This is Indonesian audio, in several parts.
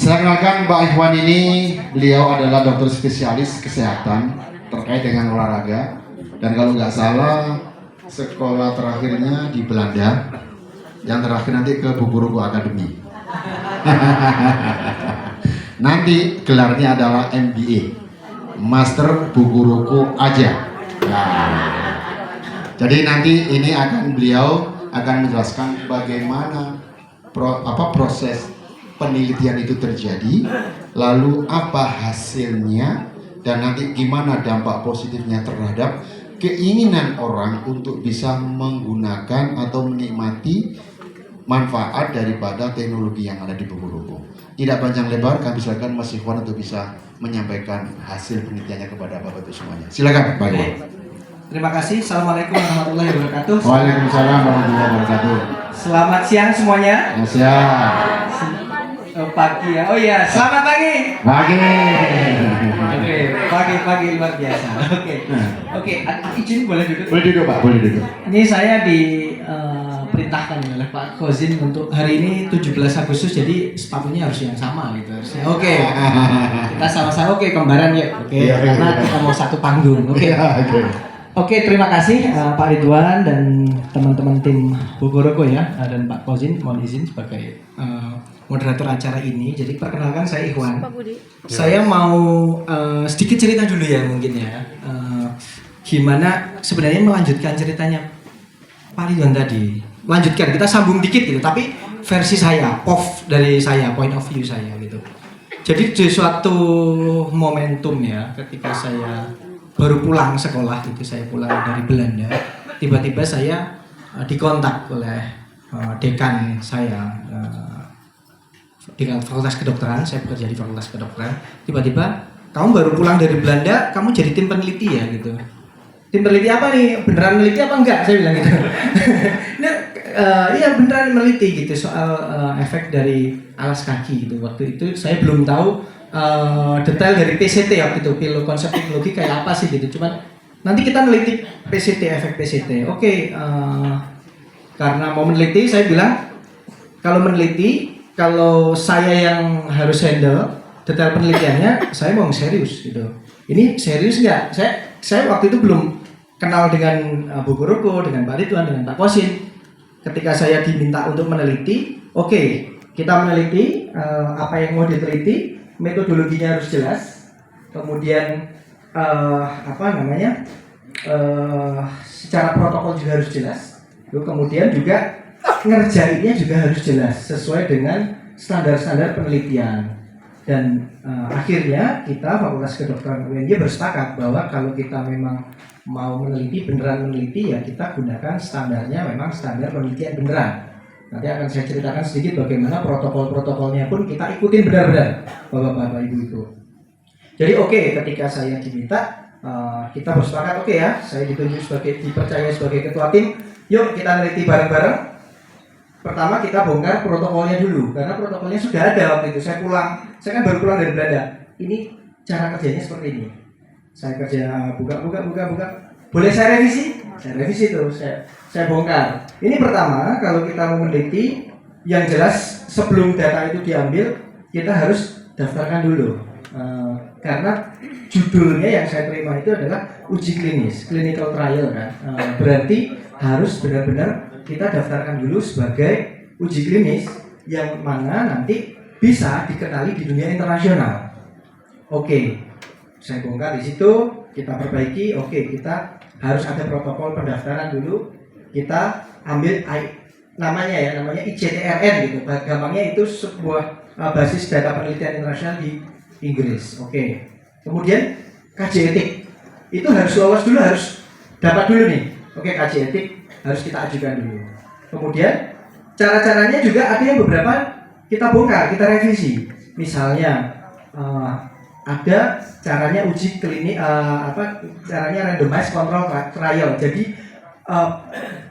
Saya kenalkan Mbak Ikhwan ini, beliau adalah dokter spesialis kesehatan terkait dengan olahraga. Dan kalau nggak salah, sekolah terakhirnya di Belanda, yang terakhir nanti ke Bukuruku Academy. Nanti gelarnya adalah MBA, Master Bukuruku aja. Nah, jadi nanti ini beliau akan menjelaskan bagaimana proses penelitian itu terjadi, lalu apa hasilnya, dan nanti gimana dampak positifnya terhadap keinginan orang untuk bisa menggunakan atau menikmati manfaat daripada teknologi yang ada di Bukuruku. Tidak panjang lebar, kami silakan Mas Ikhwan untuk bisa menyampaikan hasil penelitiannya kepada Bapak Ibu semuanya. Silakan Pak Ikhwan. Terima kasih. Assalamualaikum warahmatullahi wabarakatuh. Waalaikumsalam warahmatullahi wabarakatuh. Selamat siang semuanya. Siang. Pagi ya. Oh iya, selamat pagi. Pagi. Oke, pagi luar biasa. Oke, izin boleh duduk? Boleh duduk Pak, boleh duduk. Ini saya diperintahkan oleh Pak Kozin untuk hari ini 17 Agustus, jadi sepatunya harus yang sama gitu harusnya. Oke. Kita sama-sama kembaran ya. Karena kita mau satu panggung. Oke, terima kasih Pak Ridwan dan teman-teman tim Bukuruku ya, dan Pak Kozin, mohon izin sebagai moderator acara ini. Jadi perkenalkan, saya Ikhwan. Saya mau sedikit cerita dulu ya mungkin ya. Gimana sebenarnya melanjutkan ceritanya Pak Ridwan tadi. Lanjutkan, kita sambung dikit gitu, tapi versi saya, dari saya, point of view saya gitu. Jadi di suatu momentum ya, ketika saya baru pulang sekolah gitu, saya pulang dari Belanda, tiba-tiba saya dikontak oleh dekan saya, dekan Fakultas Kedokteran. Saya bekerja di Fakultas Kedokteran. Tiba-tiba, kamu baru pulang dari Belanda, kamu jadi tim peneliti ya gitu. Tim peneliti apa nih? Beneran meneliti apa enggak? Saya bilang gitu. Nah, iya beneran meneliti gitu soal efek dari alas kaki gitu. Waktu itu saya belum tahu detail dari PCT waktu itu, konsep teknologi kayak apa sih gitu. Cuman nanti kita meneliti PCT, efek PCT. Oke, karena mau meneliti, saya bilang kalau saya yang harus handle detail penelitiannya, saya mau serius gitu. Ini serius nggak? Saya waktu itu belum kenal dengan Bukuruku, dengan Pak Ridwan, dengan Pak Kosin. Ketika saya diminta untuk meneliti, oke, kita meneliti apa yang mau diteliti, metodologinya harus jelas, kemudian secara protokol juga harus jelas, kemudian juga ngerjainnya juga harus jelas sesuai dengan standar-standar penelitian. Dan akhirnya kita Fakultas Kedokteran UNY bersepakat bahwa kalau kita memang mau beneran meneliti ya kita gunakan standarnya memang standar penelitian beneran. Nanti akan saya ceritakan sedikit bagaimana protokol-protokolnya pun kita ikutin benar-benar, Bapak-bapak Ibu. Jadi ketika saya diminta, kita bersepakat ya, saya dipercaya sebagai ketua tim, yuk kita neliti bareng-bareng. Pertama kita bongkar protokolnya dulu, karena protokolnya sudah ada waktu itu. Saya kan baru pulang dari Belanda. Ini cara kerjanya seperti ini. Saya kerja buka. Boleh saya revisi? Saya revisi tuh, saya bongkar. Ini pertama, kalau kita mau meneliti, yang jelas sebelum data itu diambil, kita harus daftarkan dulu. Karena judulnya yang saya terima itu adalah uji klinis, clinical trial kan. Berarti harus benar-benar kita daftarkan dulu sebagai uji klinis yang mana nanti bisa dikenali di dunia internasional. Saya bongkar di situ, kita perbaiki. Kita harus ada protokol pendaftaran dulu. Kita ambil namanya ICTRN gitu. Gampangnya itu sebuah basis data penelitian internasional di Inggris. Kemudian KJ etik itu harus lolos dulu, harus dapat dulu nih. KJ etik harus kita ajukan dulu. Kemudian cara-caranya juga ada yang beberapa kita bongkar, kita revisi. Misalnya ada caranya uji klinik, caranya randomized control trial. Jadi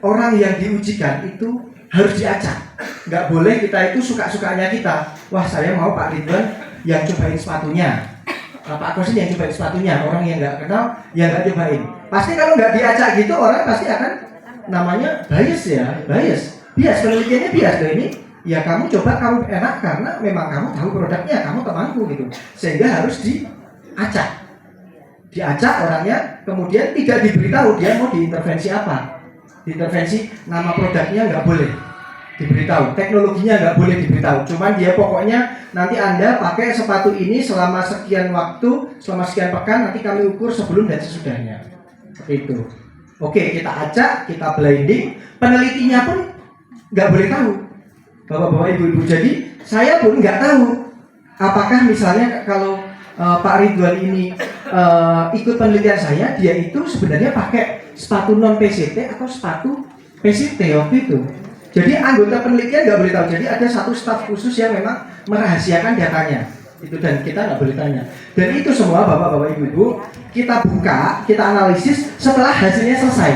orang yang diujikan itu harus diacak. Nggak boleh kita itu suka-sukanya kita. Wah, saya mau Pak Ridwan yang cobain sepatunya, Pak Kosin yang cobain sepatunya. Orang yang nggak kenal, yang nggak cobain. Pasti kalau nggak diacak gitu, orang pasti akan namanya bias. Penelitiannya bias loh ini. Ya kamu coba, kamu enak karena memang kamu tahu produknya, kamu temanku gitu. Sehingga harus diacak. Diacak orangnya, kemudian tidak diberitahu dia mau diintervensi apa. Diintervensi nama produknya nggak boleh diberitahu, teknologinya nggak boleh diberitahu. Cuman dia pokoknya nanti Anda pakai sepatu ini selama sekian waktu, selama sekian pekan, nanti kami ukur sebelum dan sesudahnya. Seperti itu. Oke, kita acak, kita blinding, penelitinya pun nggak boleh tahu. Bapak-bapak, ibu-ibu, jadi saya pun nggak tahu apakah misalnya kalau Pak Ridwan ini ikut penelitian saya, dia itu sebenarnya pakai sepatu non PCT atau sepatu PCT waktu itu. Jadi anggota penelitian nggak boleh tahu. Jadi ada satu staf khusus yang memang merahasiakan datanya. Itu dan kita nggak boleh tanya. Dan itu semua bapak-bapak ibu-ibu kita buka, kita analisis setelah hasilnya selesai.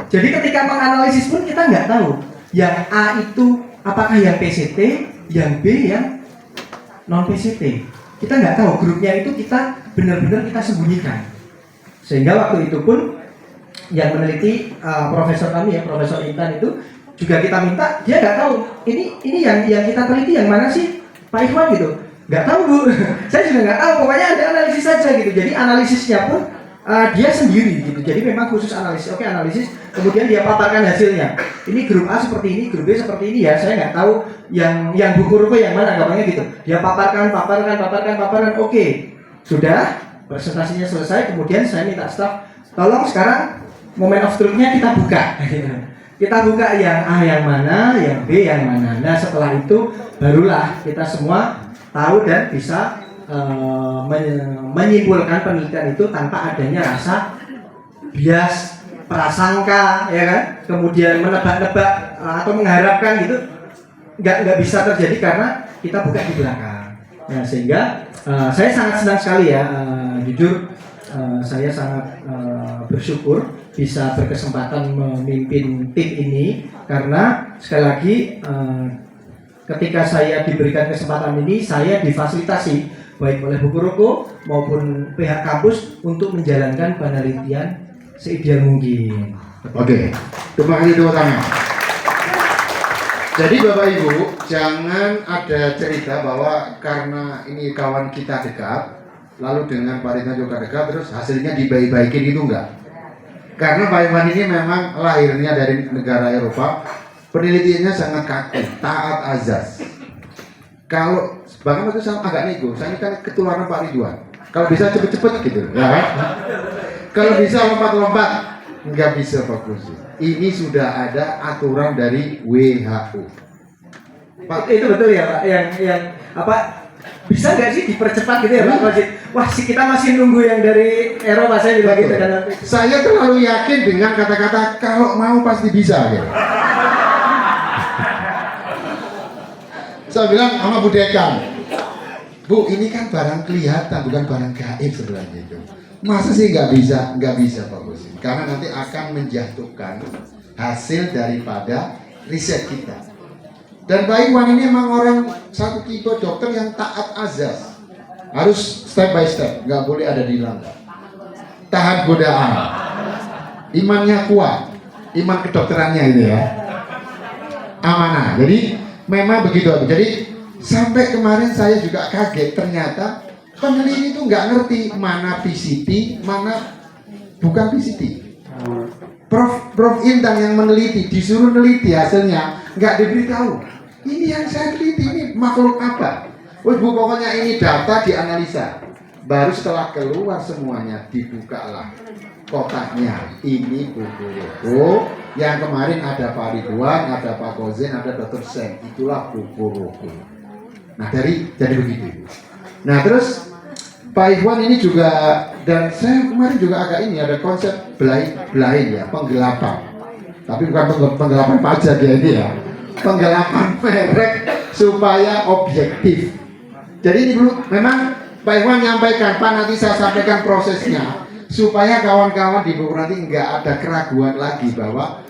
Jadi ketika menganalisis pun kita nggak tahu yang A itu apakah yang PCT, yang B yang non PCT. Kita nggak tahu, grupnya itu kita benar-benar kita sembunyikan. Sehingga waktu itu pun yang meneliti profesor kami ya, Profesor Intan itu juga kita minta, dia nggak tahu ini yang kita teliti yang mana sih Pak Ikhwan gitu, nggak tahu Bu. Saya juga nggak tahu, pokoknya ada analisis saja gitu. Jadi analisisnya pun dia sendiri gitu. Jadi memang khusus analisis. Oke, analisis, kemudian dia paparkan hasilnya. Ini grup A seperti ini, grup B seperti ini ya. Saya nggak tahu yang buku rupa yang mana, gampangnya gitu. Dia paparkan. Oke, sudah presentasinya selesai. Kemudian saya minta staf, tolong sekarang moment of truth-nya kita buka. Kita buka yang A yang mana, yang B yang mana. Nah setelah itu barulah kita semua tahu dan bisa menyimpulkan penelitian itu tanpa adanya rasa bias, prasangka, ya kan? Kemudian menebak-nebak atau mengharapkan gitu, nggak bisa terjadi karena kita buka di belakang. Nah sehingga saya sangat senang sekali ya, jujur saya sangat bersyukur bisa berkesempatan memimpin tim ini karena sekali lagi ketika saya diberikan kesempatan ini saya difasilitasi baik oleh Buku Roko maupun pihak kampus untuk menjalankan penelitian seideal mungkin. Oke, terima kasih tepuk tangan. Jadi Bapak Ibu jangan ada cerita bahwa karena ini kawan kita dekat lalu dengan Pak Ridwan juga dekat terus hasilnya dibaik-baikin itu enggak. Karena Pak Iwan ini memang lahirnya dari negara Eropa, penelitiannya sangat kaku, taat azas. Kalau bahkan itu saya agak nego, saya ini kan ketularan Pak Ridwan. Kalau bisa cepet-cepet gitu, ya kan? Kalau bisa lompat-lompat, nggak bisa fokus. Ini sudah ada aturan dari WHO. Pak, itu betul ya Pak, yang apa? Bisa nggak sih dipercepat gitu ya Pak Wajid? Wah, kita masih nunggu yang dari Eropa, saya bilang gitu. Saya terlalu yakin dengan kata-kata kalau mau pasti bisa gitu. Saya bilang sama Bu Dekan, Bu ini kan barang kelihatan bukan barang gaib sebenarnya itu. Masa sih nggak bisa Pak Bos? Karena nanti akan menjatuhkan hasil daripada riset kita. Dan Pak Iwan ini memang orang satu tipe dokter yang taat azas, harus step by step, nggak boleh ada dilanggar. Tahan godaan, imannya kuat, iman kedokterannya itu ya, amanah. Jadi memang begitu. Jadi sampai kemarin saya juga kaget ternyata peneliti itu nggak ngerti mana PCT, mana bukan PCT. Prof Intan yang meneliti disuruh neliti hasilnya nggak diberitahu. Ini yang saya teliti ini makhluk apa? Bu pokoknya ini data dianalisa. Baru setelah keluar semuanya dibukalah kotaknya. Ini buku yang kemarin ada Pak Ridwan, ada Pak Gozen, ada Dr. Sen. Itulah buku. Nah jadi begitu. Nah terus Pak Ikhwan ini juga dan saya kemarin juga agak ini ada konsep blind ya, penggelapan. Tapi bukan penggelapan pajak ya ini ya. Penggelapan merek supaya objektif. Jadi ini dulu memang Pak Iwan menyampaikan, Pak nanti saya sampaikan prosesnya supaya kawan-kawan di buku nanti nggak ada keraguan lagi bahwa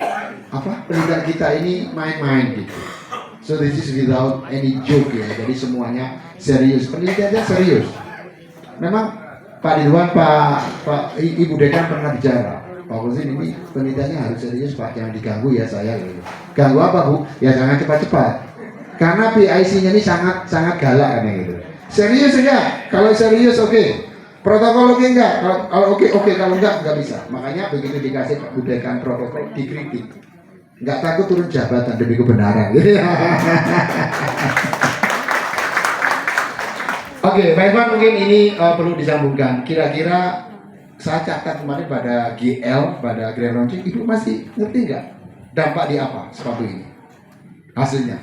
penelitian kita ini main-main gitu. So this is without any joke ya. Jadi semuanya serius, penelitiannya serius. Memang Pak Ridwan, Pak Ibu Dekan pernah bicara. Pak Husin ini penelitiannya harus serius Pak, jangan diganggu ya saya gitu. Ganggu apa Bu? Ya jangan cepat-cepat. Karena PIC-nya ini sangat galak kan gitu. Serius enggak? Kalau serius oke. Protokol oke enggak? Kalau oke, kalau enggak bisa. Makanya begitu dikasih budayaan protokol dikritik. Enggak takut turun jabatan demi kebenaran. Oke, Pak Irfan mungkin ini perlu disambungkan. Kira-kira saya catat kemarin pada GL, pada Grand Launching, Ibu masih ngerti nggak dampak di apa sepatu ini? Hasilnya?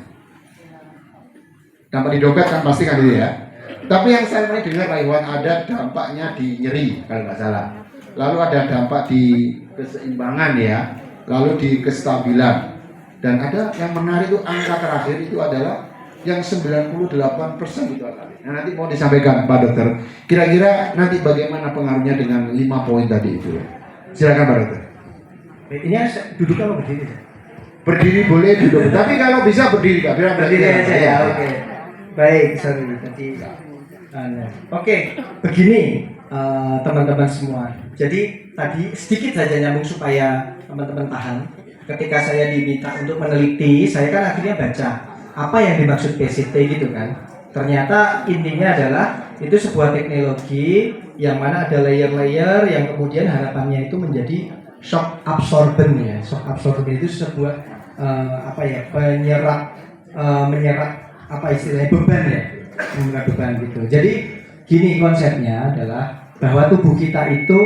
Dampak di dompet kan pasti kan itu ya. Tapi yang saya pernah dengar Pak Iwan ada dampaknya di nyeri kalau nggak salah. Lalu ada dampak di keseimbangan ya. Lalu di kestabilan. Dan ada yang menarik itu angka terakhir itu adalah yang 98% itu adalah. Nah, nanti mau disampaikan Pak Dokter. Kira-kira nanti bagaimana pengaruhnya dengan 5 poin tadi itu? Silakan Pak Dokter. Ini duduk kalau berdiri. Berdiri boleh duduk, tapi kalau bisa berdiri Kak. Berdiri aja ya, oke. Baik, sorry tadi. Oke, begini teman-teman semua. Jadi tadi sedikit saja nyambung supaya teman-teman paham. Ketika saya diminta untuk meneliti, saya kan akhirnya baca apa yang dimaksud PCT gitu kan. Ternyata intinya adalah itu sebuah teknologi yang mana ada layer-layer yang kemudian harapannya itu menjadi shock absorbent ya. Shock absorbent itu sebuah menyerap apa istilahnya beban ya, menyerap beban gitu. Jadi gini konsepnya adalah bahwa tubuh kita itu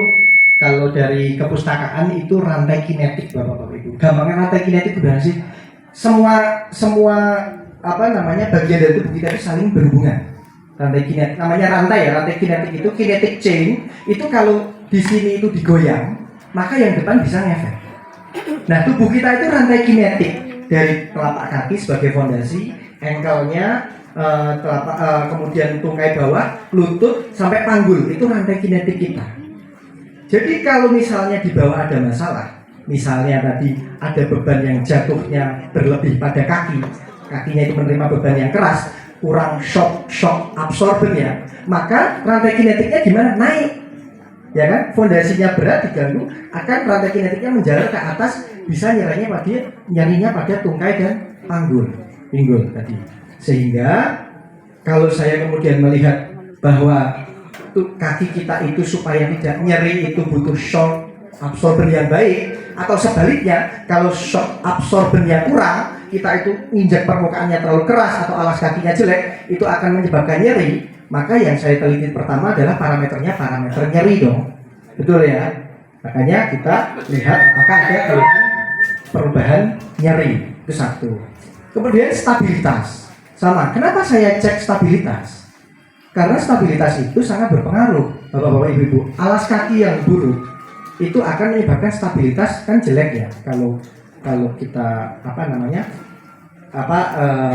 kalau dari kepustakaan itu rantai kinetik Bapak-bapak Ibu. Gampangnya rantai kinetik gimana sih? Semua bagian dari tubuh kita itu saling berhubungan. Rantai kinetik namanya rantai ya, rantai kinetik itu kinetic chain itu kalau di sini itu digoyang, maka yang depan bisa ngefek. Nah, tubuh kita itu rantai kinetik dari telapak kaki sebagai fondasi, ankle-nya, kemudian tungkai bawah, lutut sampai panggul itu rantai kinetik kita. Jadi kalau misalnya di bawah ada masalah, misalnya tadi ada beban yang jatuhnya berlebih pada kaki, kakinya itu menerima beban yang keras, kurang shock absorben ya, maka rantai kinetiknya gimana? Naik, ya kan? Fondasinya berat diganggu, akan rantai kinetiknya menjalar ke atas, bisa nyerinya pada tungkai dan pinggul tadi. Sehingga kalau saya kemudian melihat bahwa kaki kita itu supaya tidak nyeri itu butuh shock absorben yang baik, atau sebaliknya kalau shock absorbennya kurang, kita itu injak permukaannya terlalu keras atau alas kakinya jelek, itu akan menyebabkan nyeri. Maka yang saya teliti pertama adalah parameter nyeri dong, betul ya. Makanya kita lihat apakah ada perubahan nyeri, itu satu. Kemudian stabilitas sama. Kenapa saya cek stabilitas? Karena stabilitas itu sangat berpengaruh, Bapak-bapak, Ibu-ibu. Alas kaki yang buruk itu akan menyebabkan stabilitas kan jelek ya. Kalau kita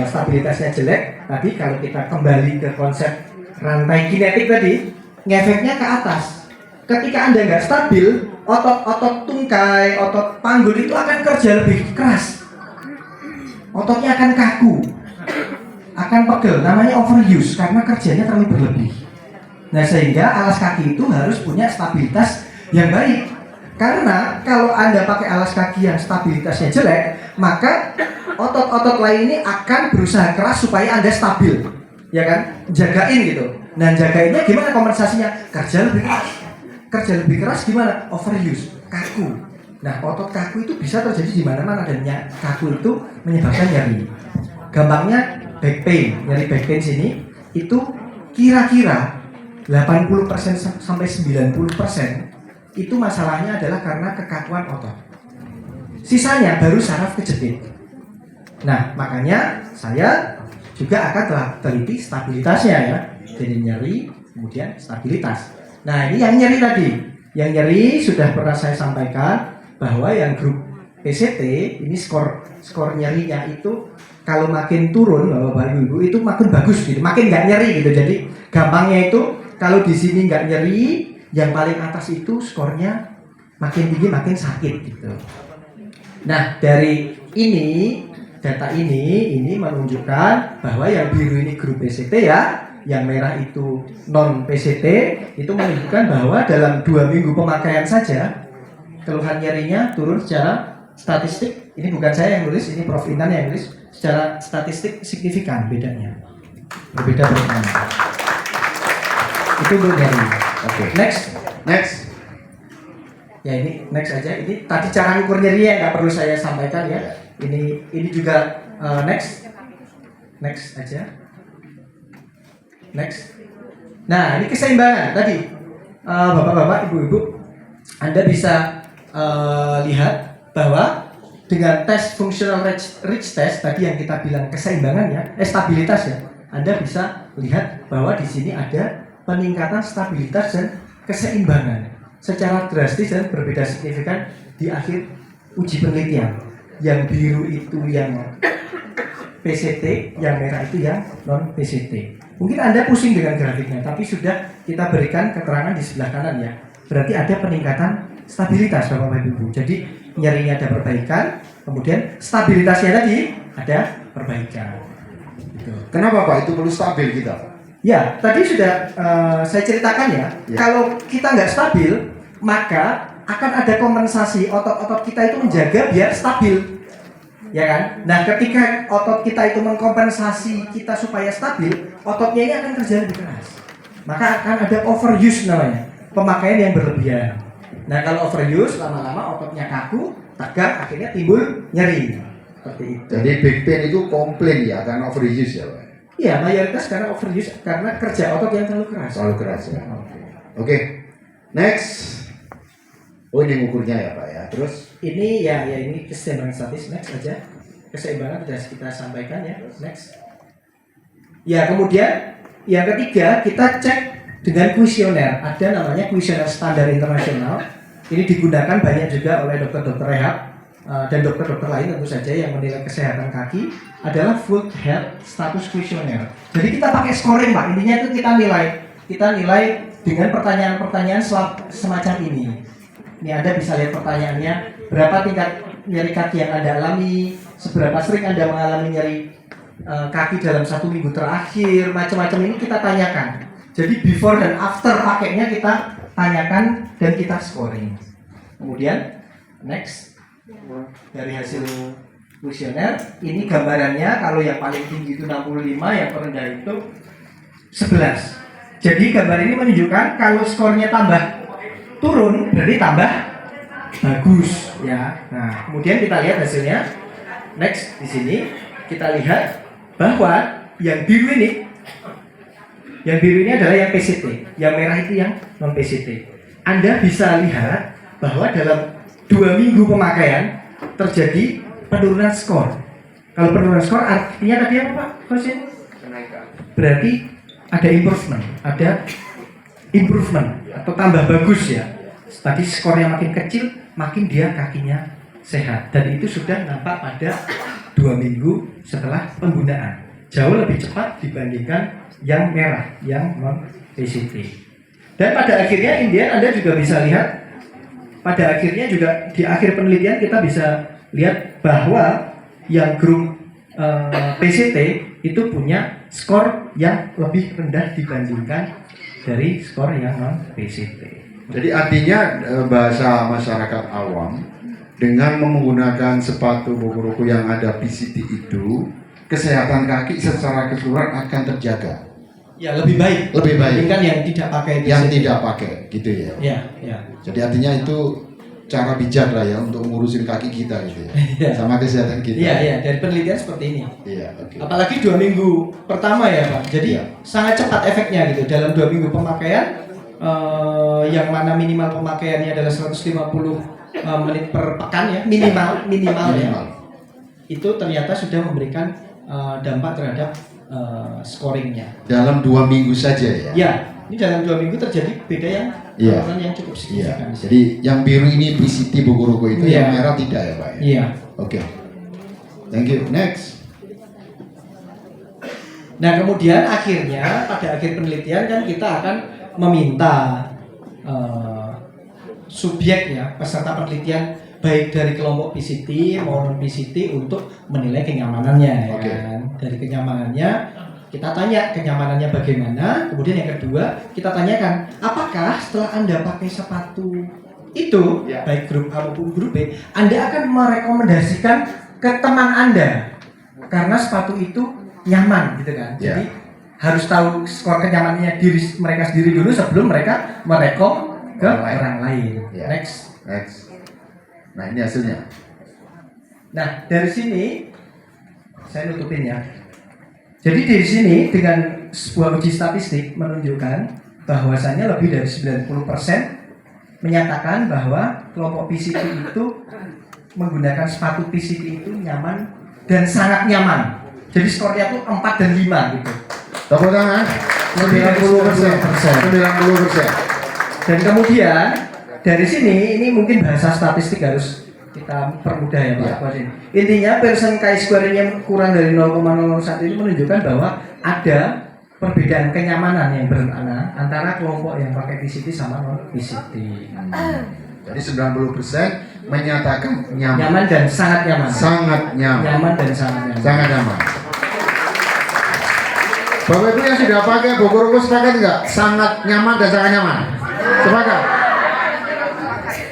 stabilitasnya jelek, tadi kalau kita kembali ke konsep rantai kinetik tadi, ngefeknya ke atas. Ketika Anda nggak stabil, otot tungkai, otot panggul itu akan kerja lebih keras. Ototnya akan kaku, akan pegel, namanya overuse karena kerjanya terlalu berlebih. Nah, sehingga alas kaki itu harus punya stabilitas yang baik. Karena kalau Anda pakai alas kaki yang stabilitasnya jelek, maka otot-otot lain ini akan berusaha keras supaya Anda stabil, ya kan? Jagain gitu. Nah, jagainnya gimana kompensasinya? Kerja lebih keras gimana? Overuse, kaku. Nah, otot kaku itu bisa terjadi di mana-mana dan kaku itu menyebabkan nyeri. Gampangnya back pain, nyeri back pain sini itu kira-kira 80% sampai 90% itu masalahnya adalah karena kekakuan otot. Sisanya baru saraf kejepit. Nah, makanya saya juga akan teliti stabilitasnya ya. Jadi nyeri, kemudian stabilitas. Nah, ini yang nyeri tadi. Yang nyeri sudah pernah saya sampaikan bahwa yang grup PCT ini skor nyerinya itu kalau makin turun Bapak Ibu itu makin bagus gitu, makin nggak nyeri gitu. Jadi gampangnya itu kalau di sini nggak nyeri, yang paling atas itu skornya makin tinggi makin sakit gitu. Nah, dari data ini menunjukkan bahwa yang biru ini grup PCT ya, yang merah itu non PCT, itu menunjukkan bahwa dalam 2 minggu pemakaian saja keluhan nyerinya turun secara statistik Ini bukan saya yang nulis, ini Prof. Intan yang nulis. Secara statistik signifikan bedanya. Berbeda bedanya. Itu untuk nyeri. Oke. Next. Ya ini next aja. Ini tadi cara ukur nyerinya nggak perlu saya sampaikan ya. Ini juga next aja. Next. Nah ini keseimbangan tadi. Bapak-bapak, ibu-ibu, Anda bisa lihat bahwa dengan tes functional reach test tadi yang kita bilang keseimbangan ya, stabilitas ya, Anda bisa lihat bahwa di sini ada peningkatan stabilitas dan keseimbangan secara drastis dan berbeda signifikan di akhir uji penelitian. Yang biru itu yang PCT, yang merah itu yang non PCT. Mungkin Anda pusing dengan grafiknya, tapi sudah kita berikan keterangan di sebelah kanan ya. Berarti ada peningkatan stabilitas Bapak Ibu. Jadi nyerinya ada perbaikan, kemudian stabilitasnya tadi ada perbaikan. Gitu. Kenapa Pak itu perlu stabil kita? Ya, tadi sudah saya ceritakan ya. Kalau kita nggak stabil, maka akan ada kompensasi otot-otot kita itu menjaga biar stabil. Ya kan? Nah, ketika otot kita itu mengkompensasi kita supaya stabil, ototnya ini akan kerja lebih keras. Maka akan ada overuse namanya, pemakaian yang berlebihan. Nah, kalau overuse lama-lama ototnya kaku, tegang, akhirnya timbul nyeri. Seperti itu. Jadi back pain itu komplain ya karena overuse ya Pak? Iya, mayoritas karena overuse, karena kerja otot yang terlalu keras. Terlalu keras ya. Oke. Next. Oh ini ukurnya ya Pak ya. Terus Ini ya ini keseimbangan statis. Next aja. Keseimbangan sudah kita sampaikan ya. Next. Ya kemudian yang ketiga kita cek dengan kuesioner. Ada namanya kuesioner standar internasional. Ini digunakan banyak juga oleh dokter-dokter rehab dan dokter-dokter lain tentu saja yang menilai kesehatan kaki adalah Full Health Status Questionnaire. Jadi kita pakai scoring Pak. Intinya itu kita nilai dengan pertanyaan-pertanyaan semacam ini. Ini Anda bisa lihat pertanyaannya, berapa tingkat nyeri kaki yang Anda alami, seberapa sering Anda mengalami nyeri kaki dalam 1 minggu terakhir, macam-macam ini kita tanyakan. Jadi before dan after pakainya kita tanyakan dan kita scoring. Kemudian next, dari hasil kuesioner, ini gambarannya kalau yang paling tinggi itu 65, yang terendah itu 11. Jadi gambar ini menunjukkan kalau skornya tambah turun berarti tambah bagus ya. Nah, kemudian kita lihat hasilnya. Next di sini kita lihat bahwa yang biru ini adalah yang PCT, yang merah itu yang non PCT. Anda bisa lihat bahwa dalam 2 minggu pemakaian terjadi penurunan skor. Kalau penurunan skor artinya tadi apa Pak? Kenaikan. Berarti ada improvement atau tambah bagus ya. Tadi skornya makin kecil, makin dia kakinya sehat. Dan itu sudah nampak pada 2 minggu setelah penggunaan. Jauh lebih cepat dibandingkan yang merah, yang non PCT. Dan pada akhirnya Anda juga bisa lihat, pada akhirnya juga di akhir penelitian kita bisa lihat bahwa yang grup PCT itu punya skor yang lebih rendah dibandingkan dari skor yang non PCT. jadi artinya bahasa masyarakat awam dengan menggunakan sepatu buku-buku yang ada PCT itu kesehatan kaki secara keseluruhan akan terjaga. Ya lebih baik. Dibandingkan yang tidak pakai PCT. Yang tidak pakai gitu ya. Ya. Jadi artinya itu cara bijak lah ya untuk ngurusin kaki kita gitu ya. Sama kesehatan kita. Iya, dari penelitian seperti ini. Iya, oke. Apalagi 2 minggu pertama ya Pak. Jadi sangat cepat efeknya gitu. Dalam 2 minggu pemakaian yang mana minimal pemakaiannya adalah 150 menit per pekan ya, minimal ya. Itu ternyata sudah memberikan dampak terhadap scoringnya. Dalam 2 minggu saja ya. Ya, ini dalam 2 minggu terjadi beda yang cukup signifikan. Jadi yang biru ini PCT buku ruko itu, yang merah tidak ya Pak ya? Iya. Oke. Thank you. Next. Nah kemudian akhirnya pada akhir penelitian kan kita akan meminta subjek ya, peserta penelitian baik dari kelompok PCT maupun PCT untuk menilai kenyamanannya. Oke. Kan? Dari kenyamanannya kita tanya kenyamanannya bagaimana. Kemudian yang kedua kita tanyakan apakah setelah Anda pakai sepatu itu, Ya. baik grup A maupun grup B, Anda akan merekomendasikan ke teman Anda karena sepatu itu nyaman gitu kan. Ya. Jadi harus tahu skor kenyamanannya diri mereka sendiri dulu sebelum mereka merekom ke orang lain. Ya. Next. Nah, ini hasilnya. Nah, dari sini saya nutupin ya. Jadi dari sini dengan sebuah uji statistik menunjukkan bahwasannya lebih dari 90% menyatakan bahwa kelompok PCT itu menggunakan sepatu PCT itu nyaman dan sangat nyaman. Jadi skornya tuh 4 dan 5 gitu. Tepuk tangan. 90%. 90%. Dan kemudian dari sini ini mungkin bahasa statistik harus kita permudah ya Pak Ya. Kwasin. Intinya persen chi-square-nya kurang dari 0,001 itu menunjukkan bahwa ada perbedaan kenyamanan yang bermakna antara kelompok yang pakai PCT sama non PCT. Jadi 90% menyatakan nyaman. Nyaman dan sangat nyaman. Sangat nyaman. Nyaman dan sangat nyaman. Sangat nyaman. Bapak Ibu yang sudah pakai Bokuroku sepakat nggak? Sangat nyaman dan sangat nyaman. Sepakat?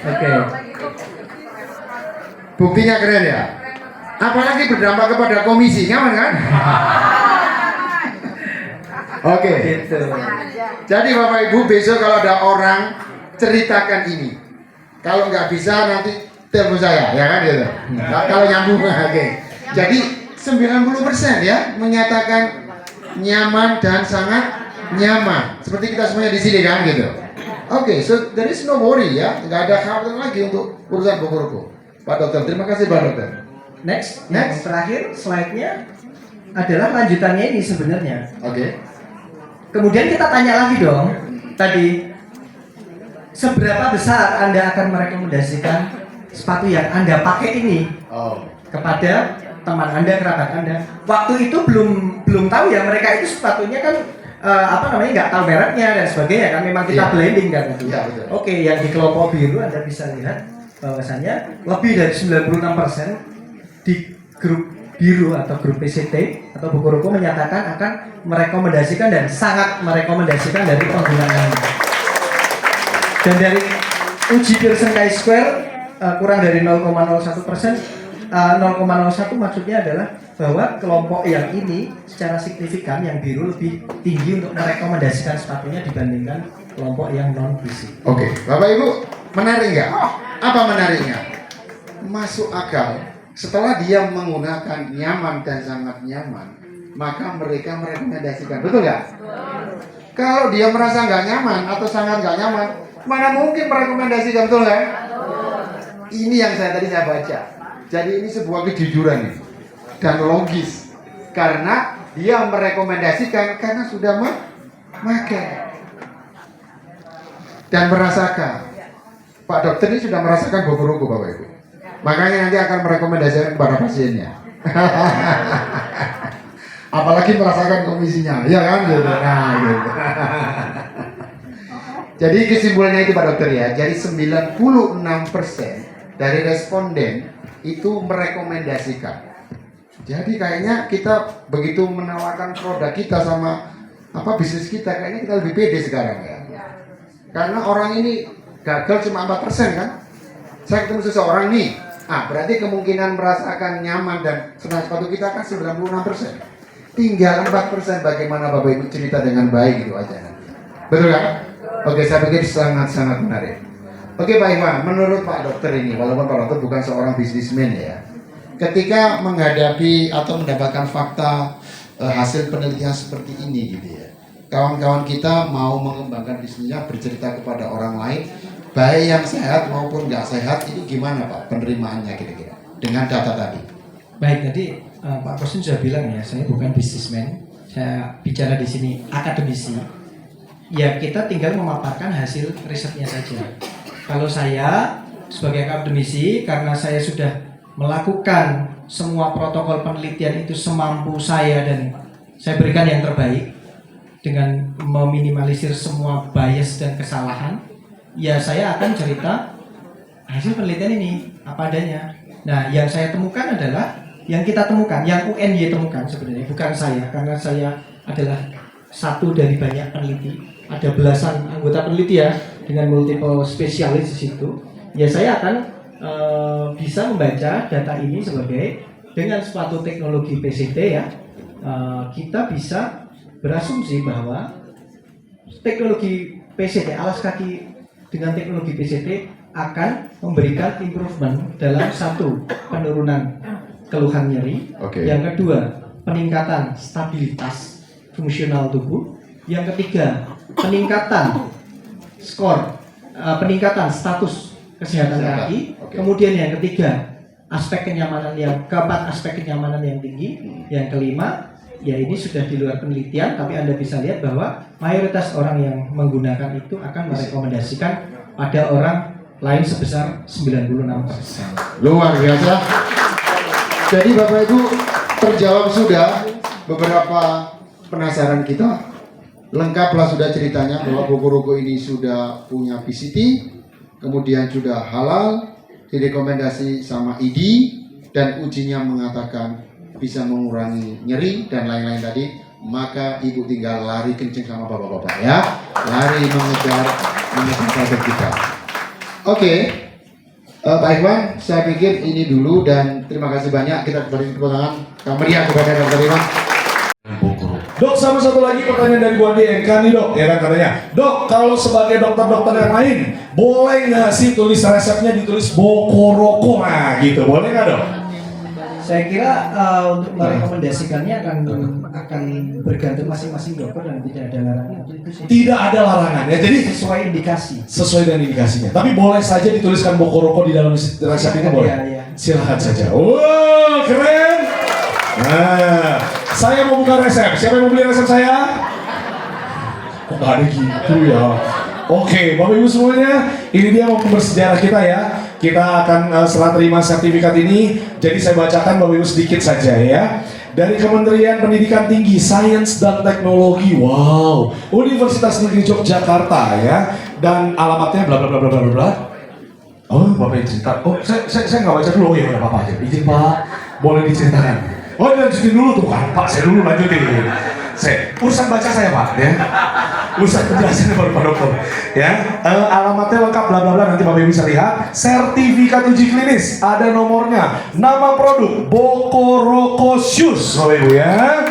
Oke. Buktinya keren ya. Apalagi berdampak kepada komisi, nyaman kan? Oke. Gitu. Jadi Bapak Ibu besok kalau ada orang ceritakan ini. Kalau nggak bisa nanti telepon saya, ya kan gitu. Nah, kalau nyambung, oke. Jadi 90% ya menyatakan nyaman dan sangat nyaman. Seperti kita semuanya di sini kan gitu. Oke, so there is no worry ya, nggak ada khawatir lagi untuk urusan Bokuroku. Pak Dokter, terima kasih Pak Dokter. Next. Next. Yang terakhir slide-nya adalah lanjutannya ini sebenarnya. Oke. Kemudian kita tanya lagi dong, tadi seberapa besar Anda akan merekomendasikan sepatu yang Anda pakai ini Oh. kepada teman Anda, kerabat Anda? Waktu itu belum tahu ya, mereka itu sepatunya kan nggak tahu mereknya dan sebagainya kan, memang kita Iya. blending kan itu. Iya, betul. Oke, yang di kelompok biru Anda bisa lihat bahwasanya lebih dari 96% di grup biru atau grup PCT atau Bokuroku menyatakan akan merekomendasikan dan sangat merekomendasikan dari penggunaannya. Dan dari uji Pearson chi-square kurang dari 0,01%, 0,01 maksudnya adalah bahwa kelompok yang ini secara signifikan yang biru lebih tinggi untuk merekomendasikan sepatunya dibandingkan kelompok yang non PCT. Oke, Bapak Ibu, menarik nggak? Apa menariknya? Masuk akal. Setelah dia menggunakan nyaman dan sangat nyaman, maka mereka merekomendasikan, betul nggak? Kalau dia merasa nggak nyaman atau sangat nggak nyaman, mana mungkin merekomendasikan, betul nggak? Ini yang saya baca. Jadi ini sebuah kejujuran nih dan logis, karena dia merekomendasikan karena sudah memakai dan merasakan. Pak Dokter ini sudah merasakan Bokuroku, Bapak Ibu. Makanya nanti akan merekomendasikan kepada pasiennya. Apalagi merasakan komisinya, ya kan? Gitu. Nah, gitu. Jadi kesimpulannya itu Pak Dokter ya. Jadi 96% dari responden itu merekomendasikan. Jadi kayaknya kita begitu menawarkan produk kita sama bisnis kita, kayaknya kita lebih pede sekarang ya. Karena orang ini gagal cuma 4% kan? Saya ketemu seseorang nih, berarti kemungkinan merasakan nyaman dan senang sepatu kita kan 96%. Tinggal 4% bagaimana Bapak Ibu cerita dengan baik itu aja nanti. Betul kan? Oke, saya pikir sangat-sangat menarik. Oke Pak Iwan, menurut Pak Dokter ini, walaupun Pak Dokter bukan seorang bisnismen ya, ketika menghadapi atau mendapatkan fakta hasil penelitian seperti ini gitu ya, kawan-kawan kita mau mengembangkan bisnisnya, bercerita kepada orang lain, baik yang sehat maupun nggak sehat, itu gimana Pak penerimaannya kira-kira dengan data tadi? Baik, tadi Pak Kosin sudah bilang ya, saya bukan bisnismen, saya bicara di sini akademisi. Ya kita tinggal memaparkan hasil risetnya saja. Kalau saya sebagai akademisi, karena saya sudah melakukan semua protokol penelitian itu semampu saya dan saya berikan yang terbaik dengan meminimalisir semua bias dan kesalahan, ya saya akan cerita hasil penelitian ini apa adanya. Nah, yang saya temukan adalah yang kita temukan, yang UNY temukan sebenarnya, bukan saya, karena saya adalah satu dari banyak peneliti. Ada belasan anggota peneliti ya, dengan multiple spesialis di situ. ya saya akan bisa membaca data ini sebagai dengan suatu teknologi PCT ya, kita bisa berasumsi bahwa teknologi PCT, alas kaki dengan teknologi PCT akan memberikan improvement dalam satu, penurunan keluhan nyeri, yang kedua peningkatan stabilitas fungsional tubuh, yang ketiga peningkatan skor, peningkatan status kesehatan kaki, kemudian yang ketiga aspek kenyamanan yang keempat, aspek kenyamanan yang tinggi, yang kelima ya ini sudah di luar penelitian tapi Anda bisa lihat bahwa mayoritas orang yang menggunakan itu akan merekomendasikan pada orang lain sebesar 96%. Luar biasa. Jadi Bapak Ibu terjawab sudah beberapa penasaran kita. Lengkaplah sudah ceritanya bahwa Bokoroko ini sudah punya PCT, kemudian sudah halal, direkomendasi sama ID, dan ujinya mengatakan bisa mengurangi nyeri dan lain-lain tadi. Maka Ibu tinggal lari kenceng sama Bapak-Bapak ya, lari mengejar produk kita. Oke, Pak Iwan, saya pikir ini dulu dan terima kasih banyak. Kita beri tepuk tangan yang meriah kepada Dr. Iwan. Dok, sama satu lagi pertanyaan dari Bu DNK nih dok, ya kan katanya, dok kalau sebagai dokter-dokter yang lain boleh nggak sih tulis resepnya ditulis Bokoroko, nah gitu, boleh nggak dok? Saya kira untuk merekomendasikannya akan bergantung masing-masing dokter dan tidak ada larangan untuk itu sih. Tidak ada larangan ya, jadi sesuai indikasi. Sesuai dengan indikasinya. Tapi boleh saja dituliskan Bokoroko di dalam resep itu boleh. Iya. Silahkan saja. Wow, keren. Nah, saya mau buka resep. Siapa yang mau beli resep saya? Kok nggak ada gitu ya? Oke, Bapak Ibu semuanya, ini dia momen bersejarah kita ya. Kita akan setelah terima sertifikat ini, jadi saya bacakan Bapak Ibu sedikit saja ya. Dari Kementerian Pendidikan Tinggi, Sains dan Teknologi, wow, Universitas Negeri Yogyakarta ya, dan alamatnya bla bla bla bla bla bla. Oh, Bapak yang cerita. Oh, saya nggak baca dulu. Oh ya, apa aja. Izin Pak, boleh diceritakan. Oh, lanjutin dulu tuh kan, Pak. Saya dulu lanjutin. Urusan baca saya Pak, ya. Urusan penjelasannya baru Pak Dokter, ya. Alamatnya lengkap, bla bla bla. Nanti Bapak Ibu bisa lihat. Sertifikat uji klinis, ada nomornya. Nama produk Bokoroko Shoes, Bapak Ibu ya.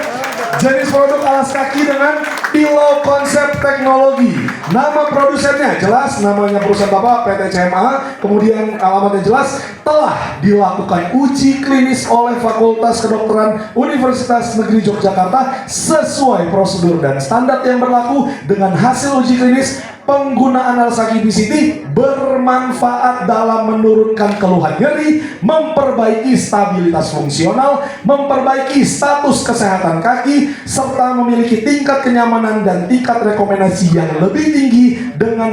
Jenis produk alas kaki dengan Pillow Konsep Teknologi. Nama produsennya jelas, namanya perusahaan Bapak PT CMA. Kemudian alamatnya jelas. Telah dilakukan uji klinis oleh Fakultas Kedokteran Universitas Negeri Yogyakarta sesuai prosedur dan standar yang berlaku. Dengan hasil uji klinis, penggunaan alas kaki PCT bermanfaat dalam menurunkan keluhan nyeri, memperbaiki stabilitas fungsional, memperbaiki status kesehatan kaki, serta memiliki tingkat kenyamanan dan tingkat rekomendasi yang lebih tinggi dengan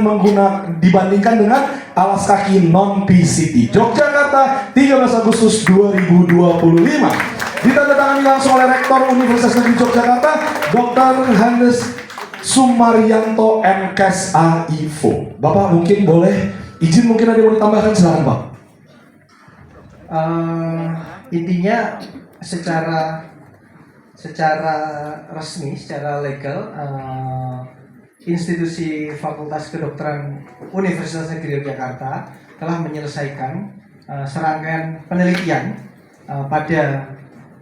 dibandingkan dengan alas kaki non-PCT. Yogyakarta, 13 Agustus 2025. Ditandatangani langsung oleh Rektor Universitas Negeri Yogyakarta, Dr. Handes Sumaryanto MKes AIFO. Bapak mungkin boleh izin, mungkin ada yang mau ditambahkan, silakan Pak. Intinya secara resmi, secara legal, institusi Fakultas Kedokteran Universitas Negeri Yogyakarta telah menyelesaikan serangkaian penelitian pada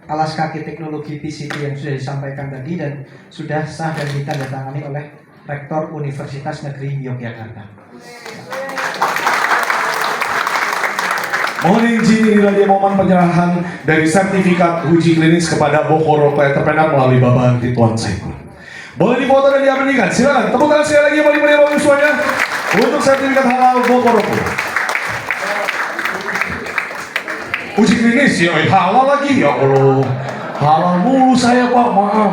alas kaki teknologi PCT yang sudah disampaikan tadi dan sudah sah dan ditandatangani oleh Rektor Universitas Negeri Yogyakarta. Mohon izin, inilah dia momen penyerahan dari sertifikat uji klinis kepada Bokoroko Entrepreneur melalui Bapak Ridwan Saiful. Boleh difoto dan diabadikan, silakan. Tepuk tangan sekali lagi yang paling meriah bagi semuanya untuk sertifikat halal Bokoroko. Uji klinis ya, halal lagi ya Allah. Halal mulu saya Pak, maaf.